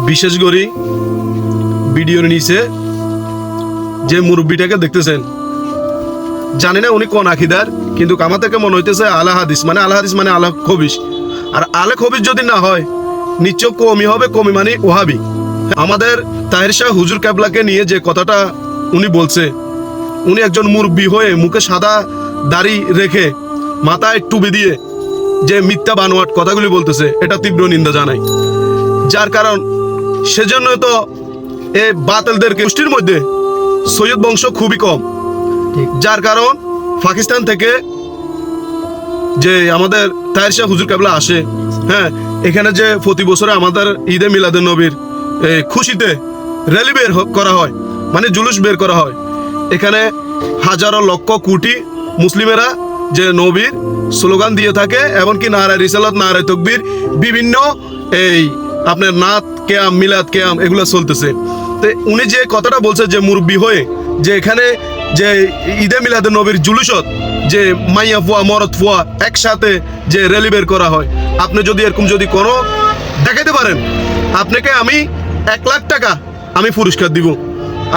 বিশেষ করে ভিডিওর নিচে যে মুরব্বীটাকে দেখতেছেন, জানি না উনি কোন আকিদার, কিন্তু আমার থেকে মনে হইতেছে আলা হাদিস মানে আলা খবিস। আর আলে খবিস যদি না হয় নিশ্চয় কমি হবে, কমি মানে ওহাবি। আমাদের তাহের শাহ হুজুর কেবলাকে নিয়ে যে কথাটা উনি বলছে, উনি একজন মুরব্বী হয়ে মুখে সাদা দাড়ি রেখে মাথায় টুপি দিয়ে যে মিথ্যা বানোয়াট কথাগুলি বলতেছে, এটা তীব্র নিন্দা জানাই। যার কারণ সেজন্য তো এই বাতিলদের গোষ্ঠীর মধ্যে সৈয়দ বংশ খুবই কম। যার কারণ পাকিস্তান থেকে যে আমাদের তাহের শাহ হুজুর কেবলা আসে, হ্যাঁ, এখানে যে প্রতি বছরে আমাদের ঈদে মিলাদুন নবীর খুশিতে র্যালি বের করা হয়, মানে জুলুস বের করা হয়, এখানে হাজারো লক্ষ কোটি মুসলিমেরা যে নবীর স্লোগান দিয়ে থাকে, এমনকি নারায়ে রিসালাত, নারায়ে তাকবীর, বিভিন্ন এই আপনার নাত কেয়াম, মিলাদ কেয়াম এগুলো চলতেছে। তো উনি যে কথাটা বলছে যে মুরব্বী হয়ে যে এখানে যে ঈদে মিলাদুন নবীর জুলুসত যে মাইয়া ফুয়া মরদ ফুয়া একসাথে যে র্যালি বের করা হয়, আপনি যদি এরকম যদি কোনো দেখাতে পারেন, আপনাকে আমি 1 লাখ টাকা আমি পুরস্কার দিব।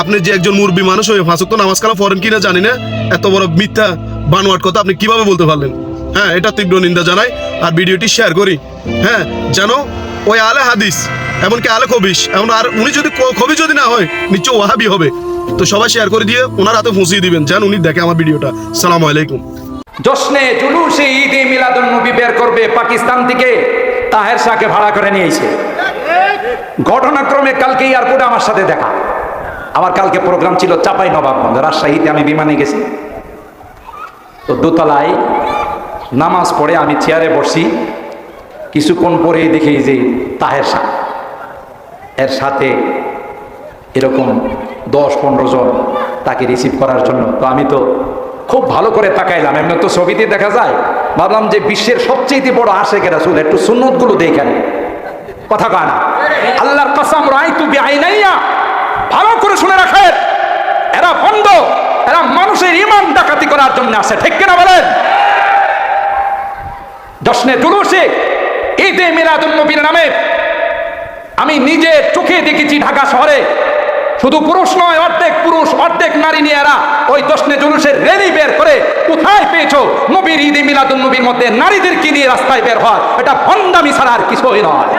আপনি যে একজন মুরব্বী মানুষ হয়ে 5 ওয়াক্ত নামাজ কালাম পড়েন কিনা জানি না, এত বড় মিথ্যা বানোয়াট কথা আপনি কিভাবে বলতে পারলেন? হ্যাঁ, এটা তীব্র নিন্দা জানাই। আর ভিডিওটি শেয়ার করি, হ্যাঁ, যেন ওই আলে হাদিস এমনকি আলে খবিস, এমন আর উনি যদি খবিস যদি না হয় নিশ্চয় ওয়াহাবি হবে। তো সবাই শেয়ার করে দিয়ে ওনার হাতে পৌঁছিয়ে দিবেন, যেন উনি দেখে আমার ভিডিওটা। সালামু আলাইকুম। জশ্নে জুলুসে ঈদে মিলাদুন নবী বের করবে পাকিস্তান থেকে তাহের শাহকে ভাড়া করে নিয়েছে। ঘটনাক্রমে কালকে এয়ারপোর্টে আমার সাথে দেখা। আমার কালকে প্রোগ্রাম ছিল চাপাই নবাবগঞ্জ, রাজশাহীতে আমি বিমানে গেছি। তো দোতলায় নামাজ পড়ে আমি চেয়ারে বসছি, কিছুক্ষণ পরেই দেখি যে তাহের শাহ, এর সাথে এরকম 10-15 জন তাকে রিসিভ করার জন্য। তো আমি তো খুব ভালো করে তাকাইলাম, এমনি তো ছবিতে দেখা যায়। ভাবলাম যে বিশ্বের সবচেয়ে বড় আশেক রাসূল, একটু সুন্নত গুলো দেখেন। কথা কয় না? আল্লাহর কসম, রাইতু বিআইনাইয়া, ভালো করে শুনে রাখেন, এরা বন্ধ, এরা মানুষের ঈমান ডাকাতি করার জন্য আসে, ঠিক কিনা বলেন? জশ্নে জুলুসে ঈদে মিলাদুন নবীর নামে আমি নিজে চোখে দেখেছি ঢাকা শহরে শুধু পুরুষ নয়, অর্ধেক পুরুষ অর্ধেক নারী নিয়ে এরা ওই জশ্নে জুলুসের র্যালি বের করে। কোথায় পেয়েছো নবীর ঈদে মিলাদুন নবীর মধ্যে নারীদেরকে নিয়ে রাস্তায় বের হয়? এটা ভণ্ডামি ছাড়া আর কিছুই নয়।